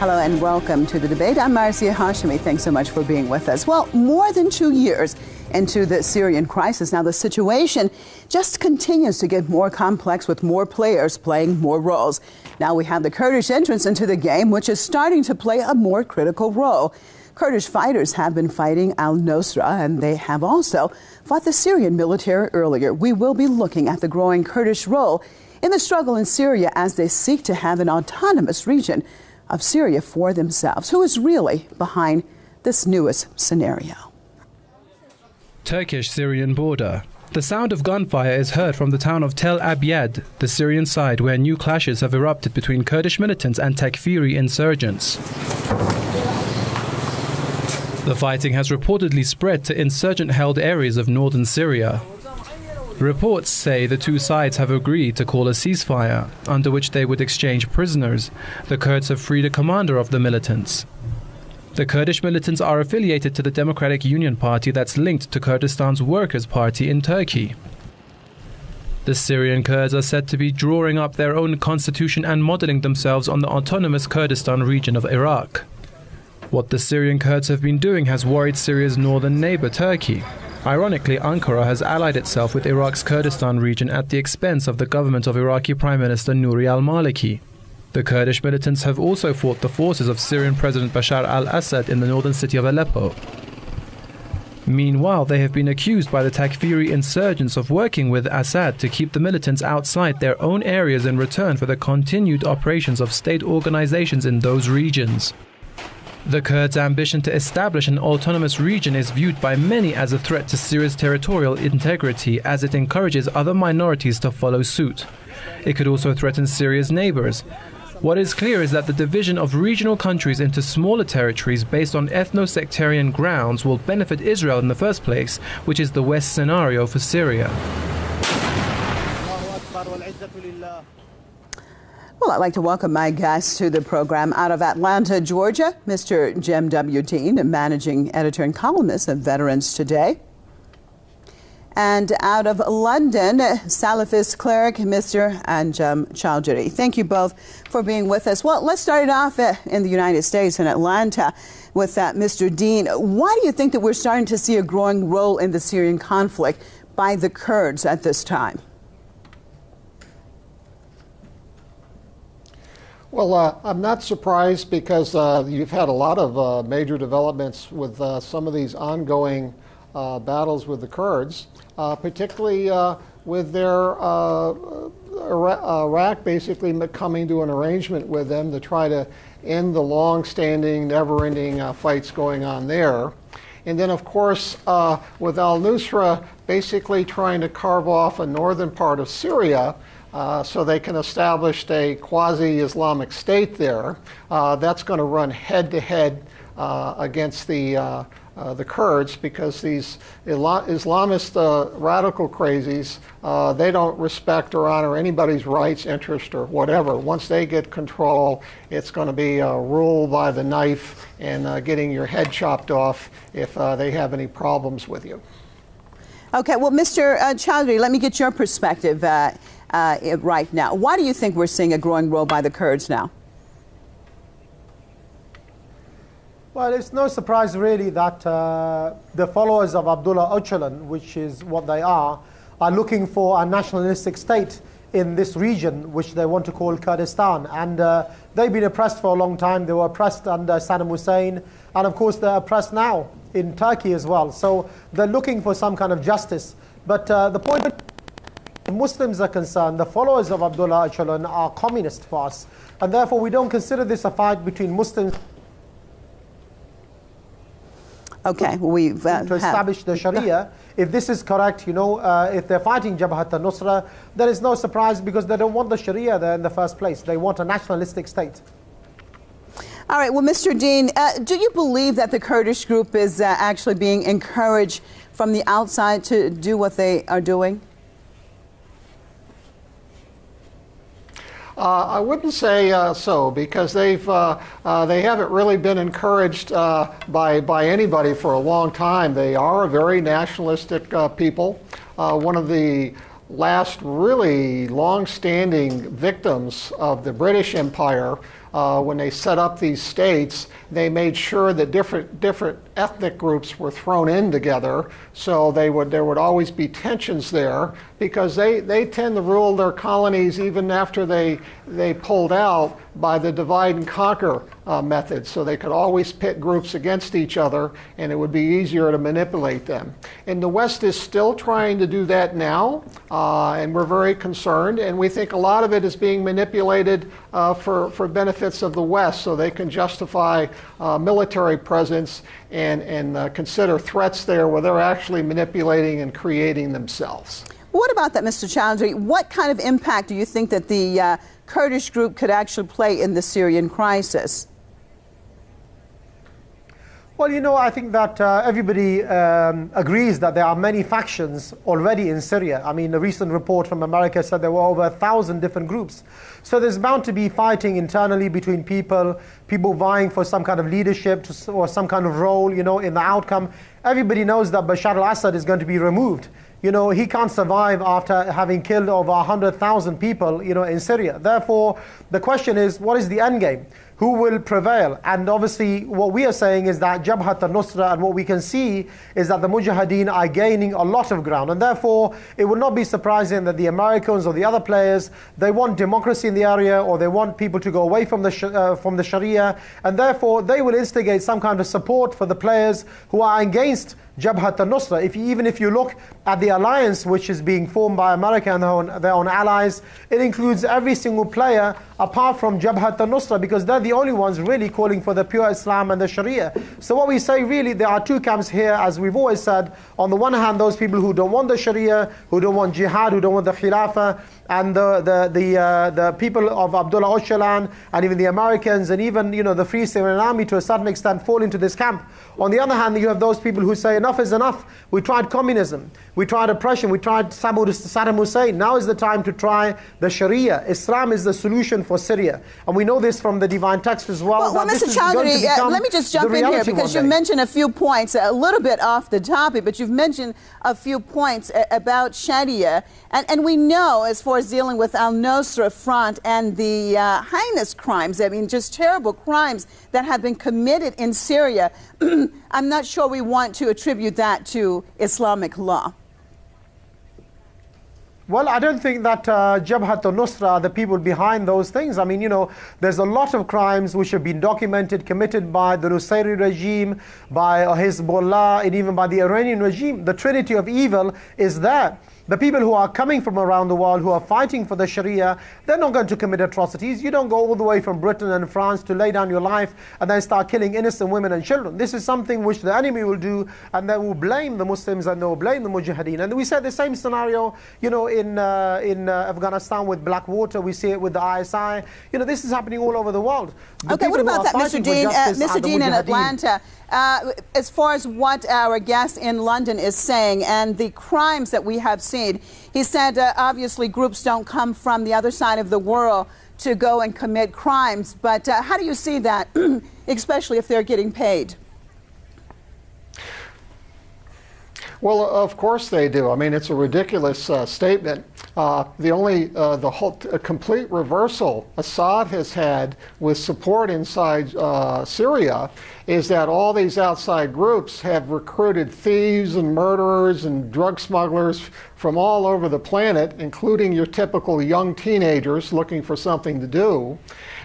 Hello and welcome to the debate. I'm Marcia Hashemi. Thanks so much for being with us. Well, more than 2 years into the Syrian crisis, now the situation just continues to get more complex with more players playing more roles. Now we have the Kurdish entrance into the game, which is starting to play a more critical role. Kurdish fighters have been fighting al-Nusra, and they have also fought the Syrian military earlier. We will be looking at the growing Kurdish role in the struggle in Syria as they seek to have an autonomous region of Syria for themselves. Who is really behind this newest scenario? Turkish-Syrian border. The sound of gunfire is heard from the town of Tel Abyad, the Syrian side, where new clashes have erupted between Kurdish militants and Takfiri insurgents. The fighting has reportedly spread to insurgent-held areas of northern Syria. Reports say the two sides have agreed to call a ceasefire, under which they would exchange prisoners. The Kurds have freed a commander of the militants. The Kurdish militants are affiliated to the Democratic Union Party that's linked to Kurdistan's Workers' Party in Turkey. The Syrian Kurds are said to be drawing up their own constitution and modeling themselves on the autonomous Kurdistan region of Iraq. What the Syrian Kurds have been doing has worried Syria's northern neighbor, Turkey. Ironically, Ankara has allied itself with Iraq's Kurdistan region at the expense of the government of Iraqi Prime Minister Nouri al-Maliki. The Kurdish militants have also fought the forces of Syrian President Bashar al-Assad in the northern city of Aleppo. Meanwhile, they have been accused by the Takfiri insurgents of working with Assad to keep the militants outside their own areas in return for the continued operations of state organizations in those regions. The Kurds' ambition to establish an autonomous region is viewed by many as a threat to Syria's territorial integrity, as it encourages other minorities to follow suit. It could also threaten Syria's neighbors. What is clear is that the division of regional countries into smaller territories based on ethno-sectarian grounds will benefit Israel in the first place, which is the West scenario for Syria. Well, I'd like to welcome my guest to the program out of Atlanta, Georgia, Mr. Jim W. Dean, managing editor and columnist of Veterans Today. And out of London, Salafist cleric, Mr. Anjem Chowdhury. Thank you both for being with us. Well, let's start it off in the United States, in Atlanta, with Mr. Dean. Why do you think that we're starting to see a growing role in the Syrian conflict by the Kurds at this time? Well, I'm not surprised because you've had a lot of major developments with some of these ongoing battles with the Kurds, particularly with their Iraq basically coming to an arrangement with them to try to end the long-standing, never-ending fights going on there. And then, of course, with al-Nusra basically trying to carve off a northern part of Syria so they can establish a quasi-Islamic state there. That's going to run head-to-head against the Kurds, because these Islamist radical crazies, they don't respect or honor anybody's rights, interest, or whatever. Once they get control, it's going to be rule by the knife and getting your head chopped off if they have any problems with you. Okay, well, Mr. Chowdhury, let me get your perspective right now. Why do you think we're seeing a growing role by the Kurds now? Well, it's no surprise really that the followers of Abdullah Öcalan, which is what they are looking for a nationalistic state in this region, which they want to call Kurdistan. And they've been oppressed for a long time. They were oppressed under Saddam Hussein, and of course they're oppressed now in Turkey as well. So they're looking for some kind of justice. But the point Muslims are concerned, the followers of Abdullah Öcalan are communist for us. And therefore we don't consider this a fight between Muslims. Okay, we've to establish the Sharia. If this is correct, you know, if they're fighting Jabhat al-Nusra, there is no surprise, because they don't want the Sharia there in the first place. They want a nationalistic state. All right, well, Mr. Dean, do you believe that the Kurdish group is actually being encouraged from the outside to do what they are doing? I wouldn't say so, because they haven't really been encouraged by anybody for a long time. They are a very nationalistic people. One of the last really long-standing victims of the British Empire when they set up these states, they made sure that different ethnic groups were thrown in together, so there would always be tensions there, because they tend to rule their colonies even after they pulled out by the divide and conquer method. So they could always pit groups against each other, and it would be easier to manipulate them. And the West is still trying to do that now, and we're very concerned, and we think a lot of it is being manipulated for benefits of the West, so they can justify military presence and consider threats there where they're actually manipulating and creating themselves. What about that, Mr. Chowdhury? What kind of impact do you think that the Kurdish group could actually play in the Syrian crisis? Well, you know, I think that everybody agrees that there are many factions already in Syria. I mean, a recent report from America said there were over 1,000 different groups. So there's bound to be fighting internally between people vying for some kind of leadership or some kind of role, you know, in the outcome. Everybody knows that Bashar al-Assad is going to be removed. You know, he can't survive after having killed over 100,000 people, you know, in Syria. Therefore, the question is, what is the end game? Who will prevail? And obviously, what we are saying is that Jabhat al-Nusra, and what we can see is that the Mujahideen are gaining a lot of ground. And therefore, it would not be surprising that the Americans or the other players, they want democracy in the area, or they want people to go away from the Sharia. And therefore, they will instigate some kind of support for the players who are against Jabhat al-Nusra. Even if you look at the alliance which is being formed by America and their own allies, it includes every single player apart from Jabhat al-Nusra, because they're the only ones really calling for the pure Islam and the Sharia. So what we say, really, there are two camps here, as we've always said. On the one hand, those people who don't want the Sharia, who don't want jihad, who don't want the Khilafah, and the people of Abdullah Öcalan, and even the Americans, and even, you know, the Free Syrian Army to a certain extent fall into this camp. On the other hand, you have those people who say enough is enough. We tried communism, we tried oppression, we tried Saddam Hussein. Now is the time to try the Sharia. Islam is the solution for Syria, and we know this from the divine text as well. Well, Mr. Chowdhury, let me just jump in here, because you mentioned a few points, a little bit off the topic, but you've mentioned a few points about Sharia, and we know, as far as dealing with al-Nusra Front and the heinous crimes, I mean, just terrible crimes that have been committed in Syria, I'm not sure we want to attribute that to Islamic law. Well, I don't think that Jabhat al-Nusra are the people behind those things. I mean, you know, there's a lot of crimes which have been documented, committed by the Nusayri regime, by Hezbollah, and even by the Iranian regime. The trinity of evil is there. The people who are coming from around the world, who are fighting for the Sharia, they're not going to commit atrocities. You don't go all the way from Britain and France to lay down your life and then start killing innocent women and children. This is something which the enemy will do, and they will blame the Muslims and they will blame the Mujahideen. And we said the same scenario, you know, in Afghanistan with Blackwater. We see it with the ISI. You know, this is happening all over the world. Okay, what about that, Mr. Jean? Mr. Jean in Atlanta, as far as what our guest in London is saying and the crimes that we have seen, he said obviously groups don't come from the other side of the world to go and commit crimes, but how do you see that, especially if they're getting paid? Well, of course they do. I mean, it's a ridiculous statement. The whole complete reversal Assad has had with support inside Syria is that all these outside groups have recruited thieves and murderers and drug smugglers from all over the planet, including your typical young teenagers looking for something to do.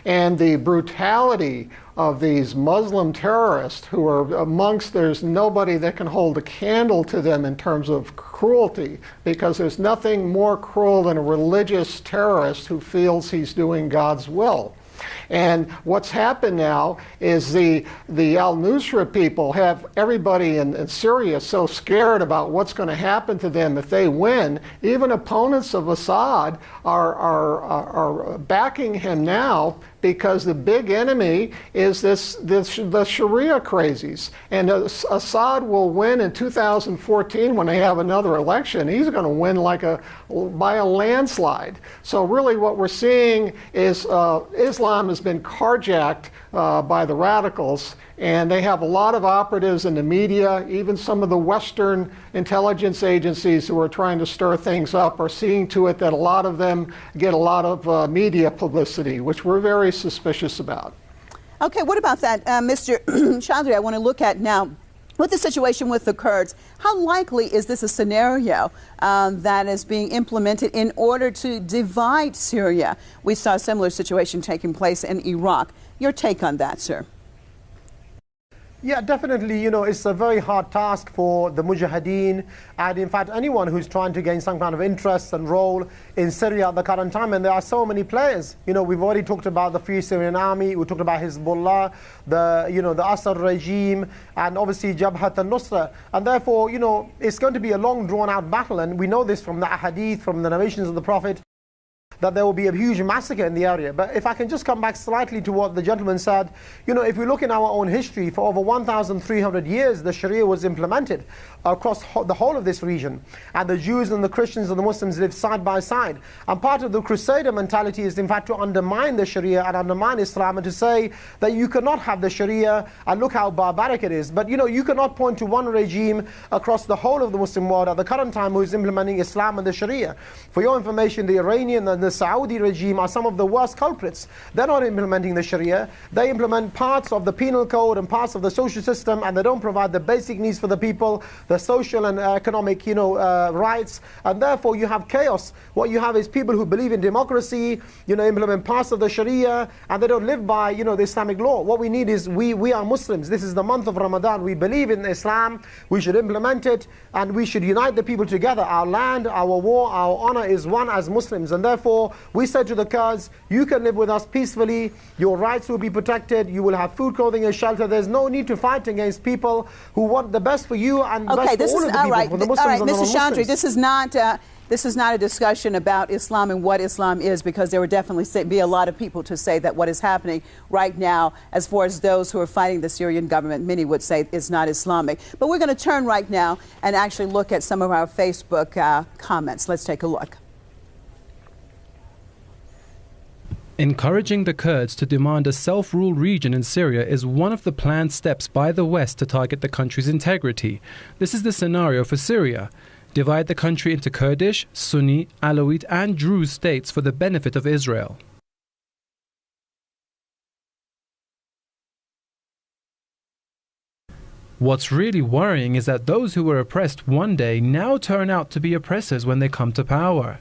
And the brutality of these Muslim terrorists who are amongst, there's nobody that can hold a candle to them in terms of cruelty, because there's nothing more cruel than a religious terrorist who feels he's doing God's will. And what's happened now is the al-Nusra people have everybody in Syria so scared about what's going to happen to them if they win. Even opponents of Assad are backing him now, because the big enemy is the Sharia crazies. And Assad will win in 2014 when they have another election. He's going to win by a landslide. So really what we're seeing is Islam Islam has been carjacked by the radicals, and they have a lot of operatives in the media. Even some of the Western intelligence agencies who are trying to stir things up are seeing to it that a lot of them get a lot of media publicity, which we're very suspicious about. Okay, what about that, Mr. Chaudhry? I want to look at now, with the situation with the Kurds, how likely is this a scenario that is being implemented in order to divide Syria? We saw a similar situation taking place in Iraq. Your take on that, sir? Yeah, definitely, you know, it's a very hard task for the Mujahideen and in fact anyone who's trying to gain some kind of interest and role in Syria at the current time. And there are so many players. You know, we've already talked about the Free Syrian Army, we talked about Hezbollah, the Assad regime, and obviously Jabhat al-Nusra. And therefore, you know, it's going to be a long drawn out battle, and we know this from the ahadith, from the narrations of the Prophet, that there will be a huge massacre in the area. But if I can just come back slightly to what the gentleman said, you know, if we look in our own history, for over 1,300 years, the Sharia was implemented across the whole of this region. And the Jews and the Christians and the Muslims lived side by side. And part of the Crusader mentality is, in fact, to undermine the Sharia and undermine Islam and to say that you cannot have the Sharia and look how barbaric it is. But, you know, you cannot point to one regime across the whole of the Muslim world at the current time who is implementing Islam and the Sharia. For your information, the Iranian and the Saudi regime are some of the worst culprits. They're not implementing the Sharia. They implement parts of the penal code and parts of the social system, and they don't provide the basic needs for the people, the social and economic, rights, and therefore you have chaos. What you have is people who believe in democracy, implement parts of the Sharia, and they don't live by, the Islamic law. What we need is, we are Muslims. This is the month of Ramadan. We believe in Islam. We should implement it, and we should unite the people together. Our land, our war, our honor is one as Muslims, and therefore we said to the Kurds, you can live with us peacefully, your rights will be protected, you will have food, clothing and shelter. There's no need to fight against people who want the best for you and the best for all of the people, for the Muslims and the non-Muslims. Mr. Chaudhry, this is not a discussion about Islam and what Islam is, because there would definitely be a lot of people to say that what is happening right now, as far as those who are fighting the Syrian government, many would say it's not Islamic. But we're going to turn right now and actually look at some of our Facebook comments. Let's take a look. Encouraging the Kurds to demand a self-rule region in Syria is one of the planned steps by the West to target the country's integrity. This is the scenario for Syria. Divide the country into Kurdish, Sunni, Alawite and Druze states for the benefit of Israel. What's really worrying is that those who were oppressed one day now turn out to be oppressors when they come to power.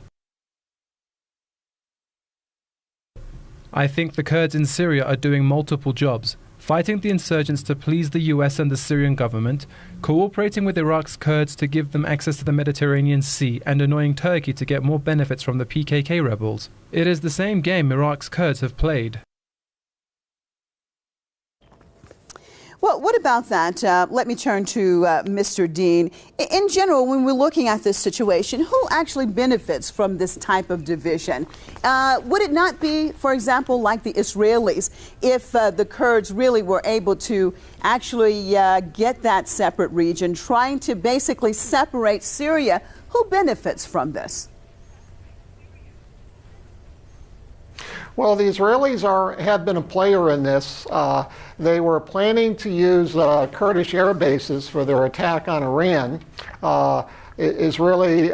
I think the Kurds in Syria are doing multiple jobs, fighting the insurgents to please the US and the Syrian government, cooperating with Iraq's Kurds to give them access to the Mediterranean Sea, and annoying Turkey to get more benefits from the PKK rebels. It is the same game Iraq's Kurds have played. Well, what about that? Let me turn to Mr. Dean. In general, when we're looking at this situation, who actually benefits from this type of division? Would it not be, for example, like the Israelis, if the Kurds really were able to actually get that separate region, trying to basically separate Syria? Who benefits from this? Well, the Israelis have been a player in this. They were planning to use Kurdish air bases for their attack on Iran. Israeli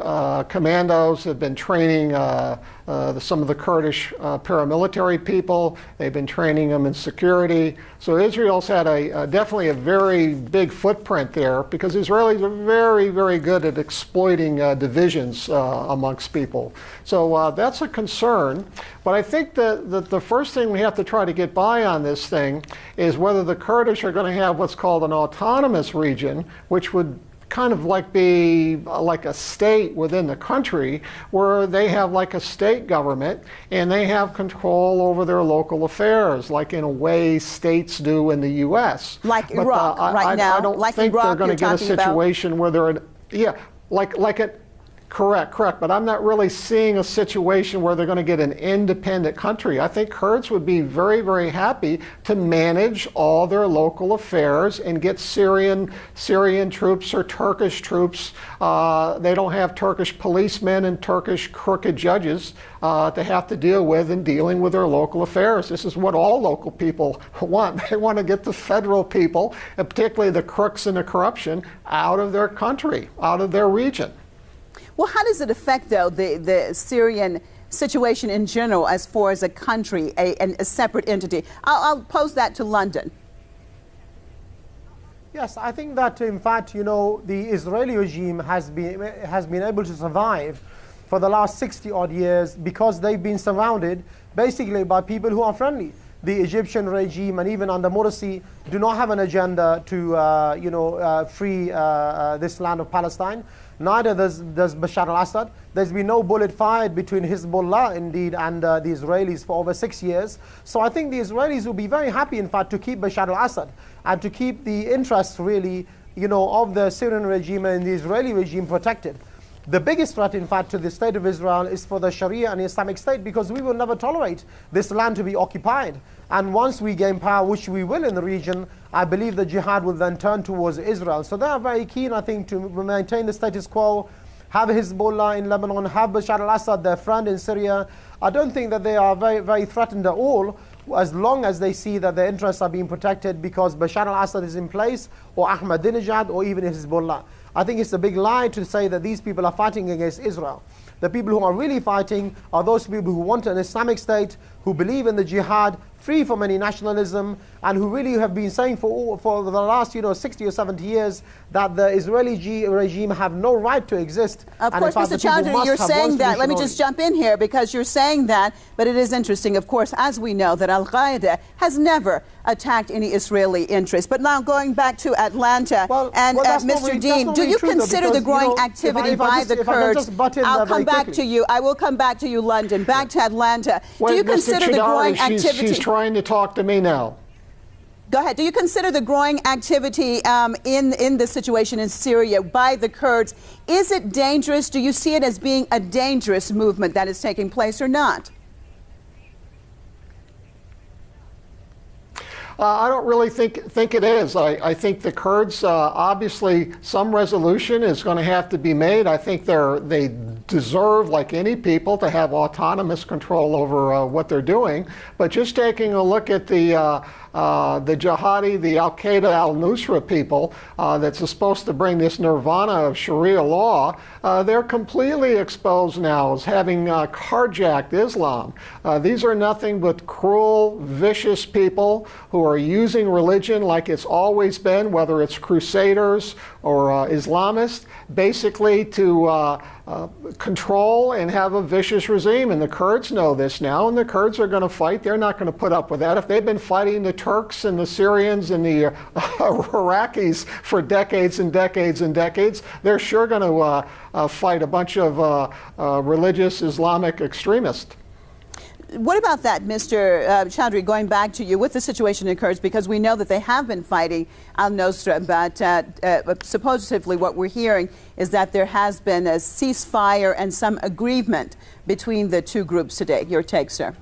commandos have been training some of the Kurdish paramilitary people. They've been training them in security. So Israel's had definitely a very big footprint there, because Israelis are very, very good at exploiting divisions amongst people. So that's a concern. But I think that the first thing we have to try to get by on this thing is whether the Kurdish are going to have what's called an autonomous region, which would kind of be like a state within the country, where they have like a state government and they have control over their local affairs, like in a way states do in the U.S. Like Iraq right now. I don't think they're going to get a situation where they're like Correct. But I'm not really seeing a situation where they're going to get an independent country. I think Kurds would be very, very happy to manage all their local affairs and get Syrian troops or Turkish troops. They don't have Turkish policemen and Turkish crooked judges to have to deal with in dealing with their local affairs. This is what all local people want. They want to get the federal people, and particularly the crooks and the corruption, out of their country, out of their region. Well, how does it affect, though, the Syrian situation in general as far as a country, a separate entity? I'll pose that to London. Yes, I think that, in fact, you know, the Israeli regime has been able to survive for the last 60-odd years because they've been surrounded basically by people who are friendly. The Egyptian regime and even under Morsi do not have an agenda to, free this land of Palestine. Neither does Bashar al-Assad. There's been no bullet fired between Hezbollah, indeed, and the Israelis for over 6 years. So I think the Israelis will be very happy, in fact, to keep Bashar al-Assad and to keep the interests, really, you know, of the Syrian regime and the Israeli regime protected. The biggest threat, in fact, to the state of Israel is for the Sharia and Islamic State, because we will never tolerate this land to be occupied. And once we gain power, which we will in the region, I believe the jihad will then turn towards Israel. So they are very keen, I think, to maintain the status quo, have Hezbollah in Lebanon, have Bashar al-Assad, their friend in Syria. I don't think that they are very, very threatened at all, as long as they see that their interests are being protected because Bashar al-Assad is in place, or Ahmadinejad, or even Hezbollah. I think it's a big lie to say that these people are fighting against Israel. The people who are really fighting are those people who want an Islamic State, who believe in the jihad, free from any nationalism, and who really have been saying for the last 60 or 70 years that the Israeli regime have no right to exist. Of course, Mr. Chowdhury, you're saying that. Let me just jump in here, because you're saying that, but it is interesting, of course, as we know, that al-Queda has never attacked any Israeli interests. But now going back to Atlanta, Mr. Dean, do you consider the growing activity by the Kurds? I'll come back to you. I will come back to you, London. Back to Atlanta. Do you consider the growing activity? She's trying to talk to me now. Go ahead. Do you consider the growing activity in the situation in Syria by the Kurds, is it dangerous? Do you see it as being a dangerous movement that is taking place or not? I don't really think it is. I think the Kurds, obviously, some resolution is going to have to be made. I think they deserve, like any people, to have autonomous control over what they're doing. But just taking a look at the jihadi, the al-Queda, al-Nusra people that's supposed to bring this nirvana of Sharia law, they're completely exposed now as having carjacked Islam. These are nothing but cruel, vicious people who are using religion like it's always been, whether it's crusaders or Islamists, basically to control and have a vicious regime. And the Kurds know this now, and the Kurds are going to fight. They're not going to put up with that. If they've been fighting the Turks and the Syrians and the Iraqis for decades and decades and decades, they're sure going to fight a bunch of religious Islamic extremists. What about that, Mr. Chowdhury, going back to you with the situation in Kurds, because we know that they have been fighting al-Nusra, but supposedly what we're hearing is that there has been a ceasefire and some agreement between the two groups today. Your take, sir?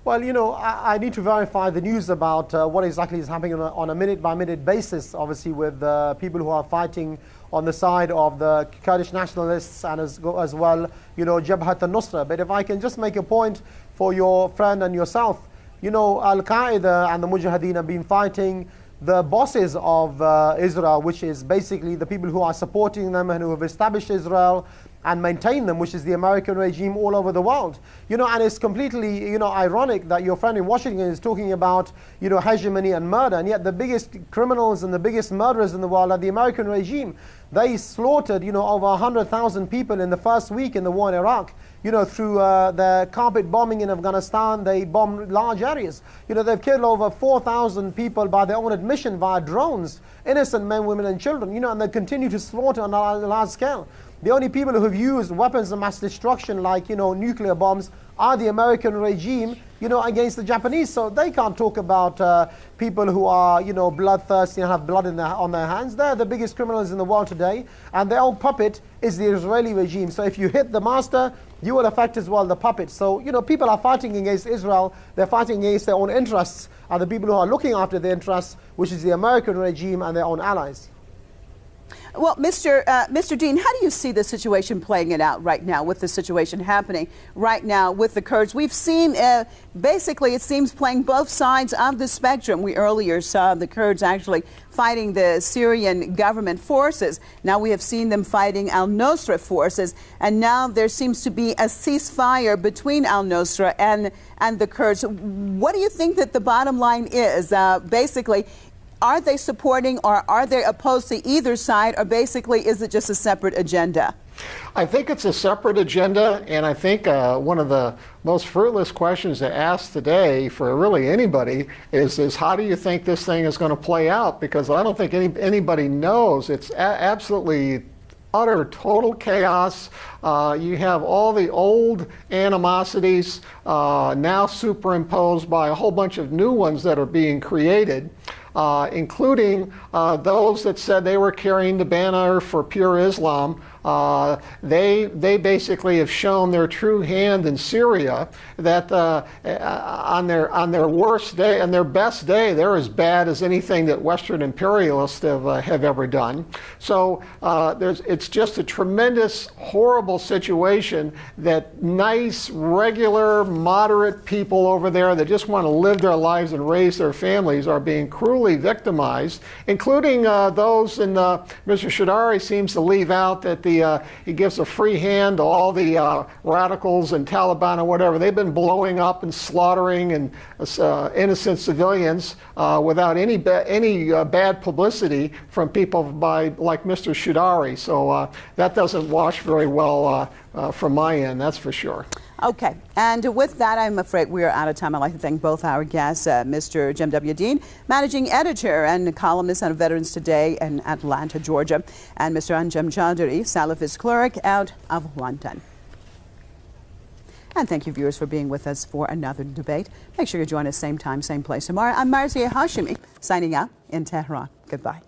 Well, I need to verify the news about what exactly is happening on a minute-by-minute basis, obviously, with people who are fighting on the side of the Kurdish nationalists and as well, Jabhat al-Nusra. But if I can just make a point for your friend and yourself, al-Qaeda and the Mujahideen have been fighting the bosses of Israel, which is basically the people who are supporting them and who have established Israel and maintain them, which is the American regime all over the world. And it's completely, ironic that your friend in Washington is talking about, hegemony and murder, and yet the biggest criminals and the biggest murderers in the world are the American regime. They slaughtered, over 100,000 people in the first week in the war in Iraq. Through the carpet bombing in Afghanistan, they bombed large areas. They've killed over 4,000 people by their own admission via drones, innocent men, women, and children, and they continue to slaughter on a large scale. The only people who have used weapons of mass destruction like, nuclear bombs are the American regime, against the Japanese. So they can't talk about people who are, bloodthirsty and have blood on their hands. They're the biggest criminals in the world today, and their own puppet is the Israeli regime. So if you hit the master, you will affect as well the puppet. So, people are fighting against Israel. They're fighting against their own interests, and the people who are looking after their interests, which is the American regime and their own allies. Well, Mr. Dean, how do you see the situation playing it out right now with the situation happening right now with the Kurds? We've seen, basically, it seems playing both sides of the spectrum. We earlier saw the Kurds actually fighting the Syrian government forces. Now we have seen them fighting al-Nusra forces. And now there seems to be a ceasefire between al-Nusra and the Kurds. What do you think that the bottom line is? Basically, are they supporting or are they opposed to either side, or basically is it just a separate agenda? I think it's a separate agenda, and I think one of the most fruitless questions to ask today for really anybody is how do you think this thing is going to play out? Because I don't think anybody knows. It's absolutely utter, total chaos. You have all the old animosities now superimposed by a whole bunch of new ones that are being created. Including those that said they were carrying the banner for pure Islam. They basically have shown their true hand in Syria, that on their worst day and their best day, they're as bad as anything that Western imperialists have ever done. So it's just a tremendous, horrible situation that nice, regular, moderate people over there that just want to live their lives and raise their families are being cruelly victimized, including those, and Mr. Shadari seems to leave out that he gives a free hand to all the radicals and Taliban or whatever. They've been blowing up and slaughtering and innocent civilians without any bad publicity from people like Mr. Shadari. So that doesn't wash very well from my end, that's for sure. Okay, and with that, I'm afraid we are out of time. I'd like to thank both our guests, Mr. Jim W. Dean, Managing Editor and columnist on Veterans Today in Atlanta, Georgia, and Mr. Anjem Chowdhury, Salafist cleric out of London. And thank you, viewers, for being with us for another debate. Make sure you join us same time, same place tomorrow. I'm Marzieh Hashemi, signing out in Tehran. Goodbye.